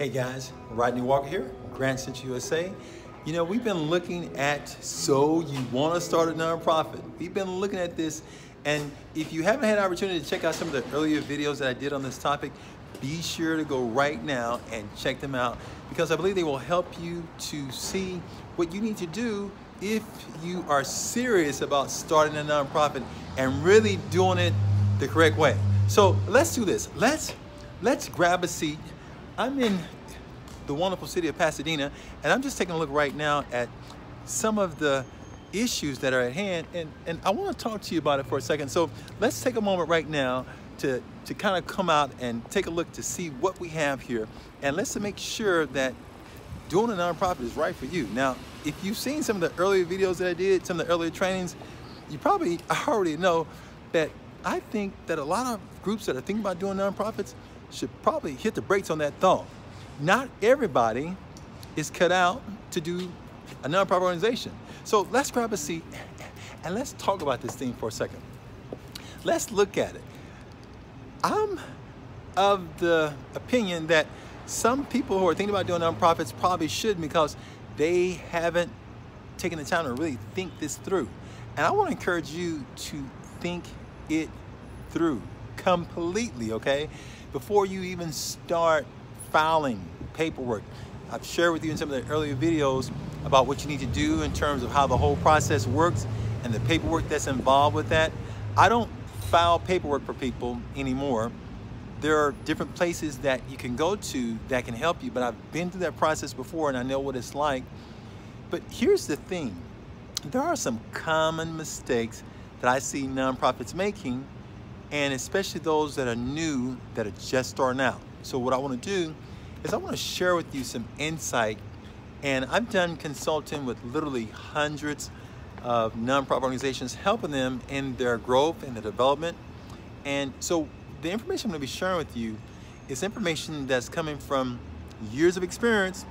Hey guys, Rodney Walker here, Grant Center USA. You know, we've been looking at, so you want to start a nonprofit. We've been looking at this, and if you haven't had an opportunity to check out some of the earlier videos that I did on this topic, be sure to go right now and check them out, because I believe they will help you to see what you need to do if you are serious about starting a nonprofit and really doing it the correct way. So let's do this. Let's grab a seat. I'm in the wonderful city of Pasadena, and I'm just taking a look right now at some of the issues that are at hand, and I want to talk to you about it for a second. So let's take a moment right now to kind of come out and take a look to see what we have here, and let's make sure that doing a nonprofit is right for you. Now, if you've seen some of the earlier videos that I did, some of the earlier trainings, you probably already know that I think that a lot of groups that are thinking about doing nonprofits should probably hit the brakes on that thought. Not everybody is cut out to do a nonprofit organization. So let's grab a seat and let's talk about this thing for a second. Let's look at it. I'm of the opinion that some people who are thinking about doing nonprofits probably shouldn't, because they haven't taken the time to really think this through. And I want to encourage you to think it through completely, okay? Before you even start filing paperwork. I've shared with you in some of the earlier videos about what you need to do in terms of how the whole process works and the paperwork that's involved with that. I don't file paperwork for people anymore. There are different places that you can go to that can help you, but I've been through that process before and I know what it's like. But here's the thing. There are some common mistakes that I see nonprofits making, and especially those that are new, that are just starting out. So what I want to do is I want to share with you some insight. And I've done consulting with literally hundreds of nonprofit organizations, helping them in their growth and their development. And so the information I'm going to be sharing with you is information that's coming from years of experience,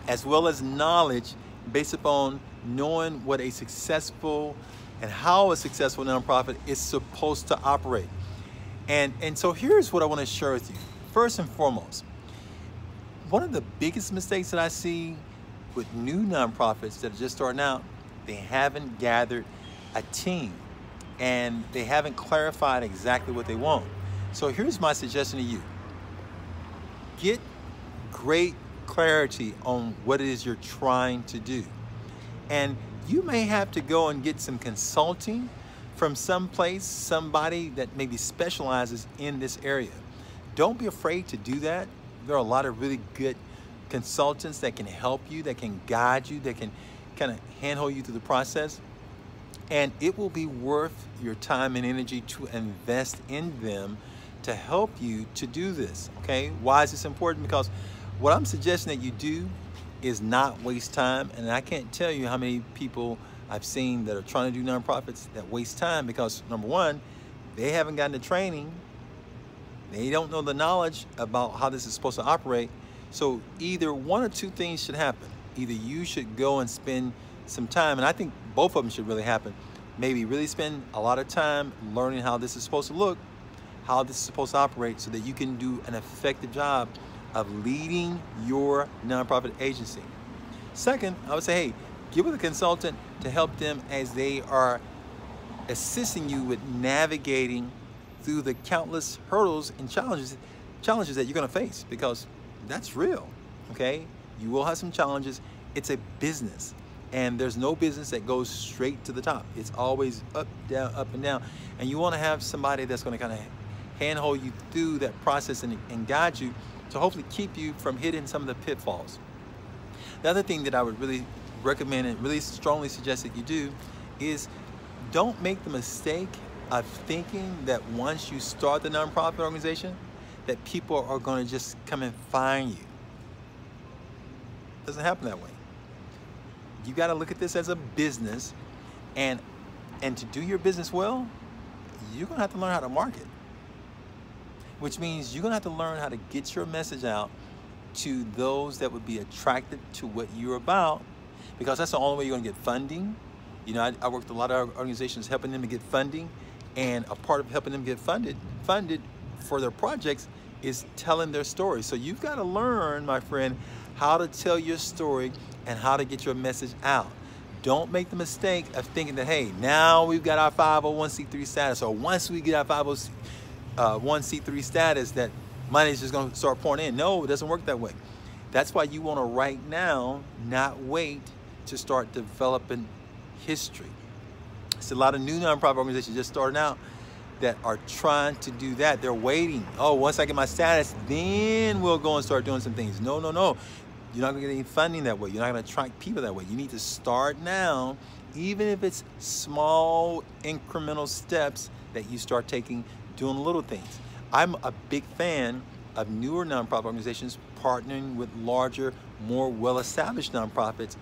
as well as knowledge based upon knowing what a successful and how a successful nonprofit is supposed to operate. And so here's what I want to share with you. First and foremost, one of the biggest mistakes that I see with new nonprofits that are just starting out, they haven't gathered a team and they haven't clarified exactly what they want. So here's my suggestion to you. Get great clarity on what it is you're trying to do. And you may have to go and get some consulting from someplace, somebody that maybe specializes in this area. Don't be afraid to do that. There are a lot of really good consultants that can help you, that can guide you, that can kind of handhold you through the process. And it will be worth your time and energy to invest in them to help you to do this, okay? Why is this important? Because what I'm suggesting that you do is not waste time. And I can't tell you how many people I've seen that are trying to do nonprofits that waste time because, number one, they haven't gotten the training. They don't know the knowledge about how this is supposed to operate. So either one or two things should happen. Either you should go and spend some time, and I think both of them should really happen. Maybe really spend a lot of time learning how this is supposed to look, how this is supposed to operate, so that you can do an effective job of leading your nonprofit agency. Second, I would say, hey, get with a consultant to help them as they are assisting you with navigating through the countless hurdles and challenges that you're going to face, because that's real, okay? You will have some challenges. It's a business, and there's no business that goes straight to the top. It's always up, down, up, and down. And you want to have somebody that's going to kind of handhold you through that process and guide you to hopefully keep you from hitting some of the pitfalls. The other thing that I would really recommend and really strongly suggest that you do is don't make the mistake of thinking that once you start the nonprofit organization that people are going to just come and find you. It doesn't happen that way. You got to look at this as a business, and to do your business well, you're going to have to learn how to market, which means you're going to have to learn how to get your message out to those that would be attracted to what you're about, because that's the only way you're going to get funding. You know, I worked with a lot of organizations helping them to get funding, and a part of helping them get funded for their projects is telling their story. So you've got to learn, my friend, how to tell your story and how to get your message out. Don't make the mistake of thinking that, hey, now we've got our 501c3 status, or once we get our 501c3 status, that money is just going to start pouring in. No, it doesn't work that way. That's why you want to right now, not wait to start developing history. It's a lot of new nonprofit organizations just starting out that are trying to do that. They're waiting. Oh, once I get my status, then we'll go and start doing some things. No, no, no. You're not going to get any funding that way. You're not going to attract people that way. You need to start now, even if it's small incremental steps that you start taking, doing little things. I'm a big fan of newer nonprofit organizations partnering with larger, more well-established nonprofits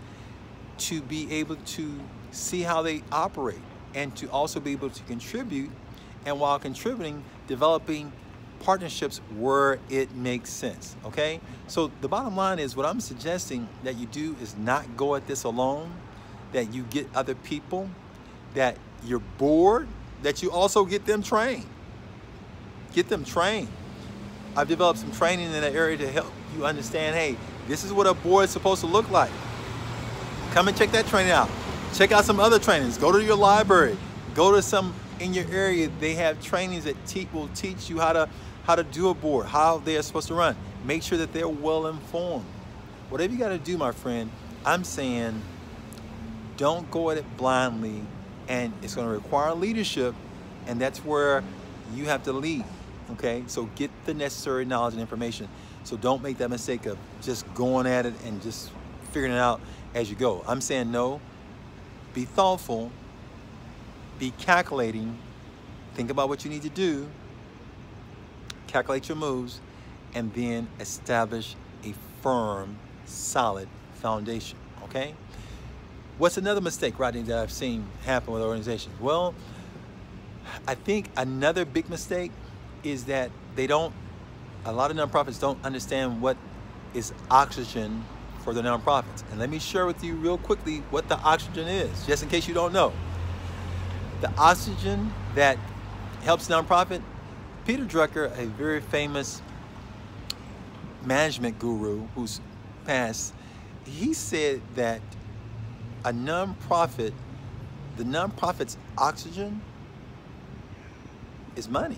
to be able to see how they operate and to also be able to contribute, and while contributing, developing partnerships where it makes sense, okay? So the bottom line is, what I'm suggesting that you do is not go at this alone, that you get other people, that you're bored, that you also get them trained. Get them trained. I've developed some training in that area to help you understand, hey, this is what a board is supposed to look like. Come and check that training out. Check out some other trainings. Go to your library. Go to some in your area. They have trainings that will teach you how to do a board, how they are supposed to run. Make sure that they're well informed. Whatever you got to do, my friend, I'm saying don't go at it blindly, and it's going to require leadership, and that's where you have to lead. Okay, so get the necessary knowledge and information. So don't make that mistake of just going at it and just figuring it out as you go. I'm saying no. Be thoughtful. Be calculating. Think about what you need to do. Calculate your moves, and then establish a firm, solid foundation. Okay. What's another mistake, Rodney, that I've seen happen with organizations? Well, I think another big mistake is that a lot of nonprofits don't understand what is oxygen for the nonprofits. And let me share with you real quickly what the oxygen is, just in case you don't know. The oxygen that helps nonprofit, Peter Drucker, a very famous management guru who's passed, he said that a nonprofit, the nonprofit's oxygen is money.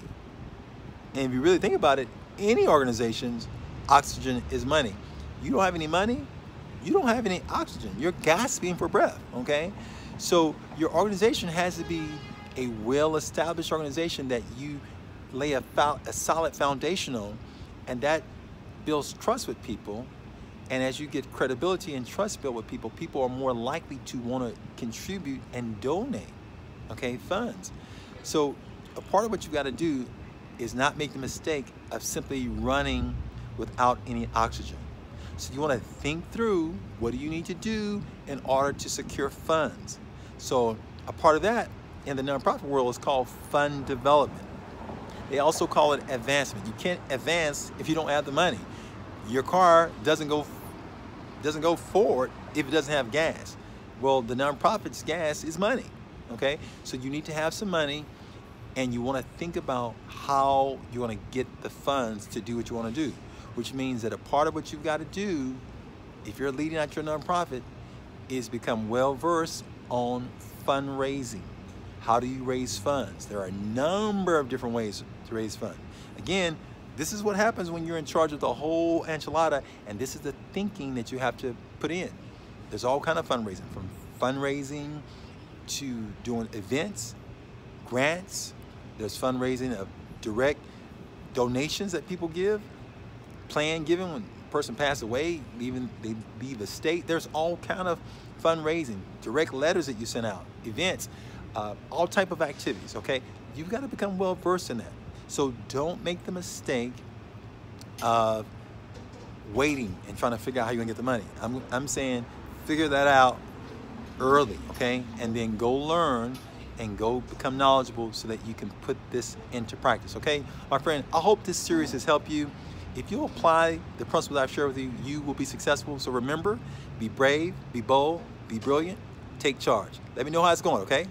And if you really think about it, any organization's oxygen is money. You don't have any money, you don't have any oxygen. You're gasping for breath, okay? So your organization has to be a well-established organization that you lay a solid foundation on, and that builds trust with people. And as you get credibility and trust built with people, people are more likely to want to contribute and donate, okay, funds. So a part of what you got to do is not make the mistake of simply running without any oxygen. So you want to think through, what do you need to do in order to secure funds? So a part of that in the nonprofit world is called fund development. They also call it advancement. You can't advance if you don't have the money. Your car doesn't go forward if it doesn't have gas. Well, the nonprofit's gas is money, okay? So you need to have some money, and you want to think about how you want to get the funds to do what you want to do, which means that a part of what you've got to do, if you're leading out your nonprofit, is become well-versed on fundraising. How do you raise funds? There are a number of different ways to raise funds. Again, this is what happens when you're in charge of the whole enchilada, and this is the thinking that you have to put in. There's all kind of fundraising, from fundraising to doing events, grants. There's fundraising of direct donations that people give, planned giving when a person passed away, even they leave the state. There's all kind of fundraising, direct letters that you send out, events, all type of activities, okay? You've got to become well versed in that. So don't make the mistake of waiting and trying to figure out how you're gonna get the money. I'm saying figure that out early, okay? And then go learn and go become knowledgeable so that you can put this into practice, okay? My friend, I hope this series has helped you. If you apply the principles I've shared with you, you will be successful. So remember, be brave, be bold, be brilliant, take charge. Let me know how it's going, okay?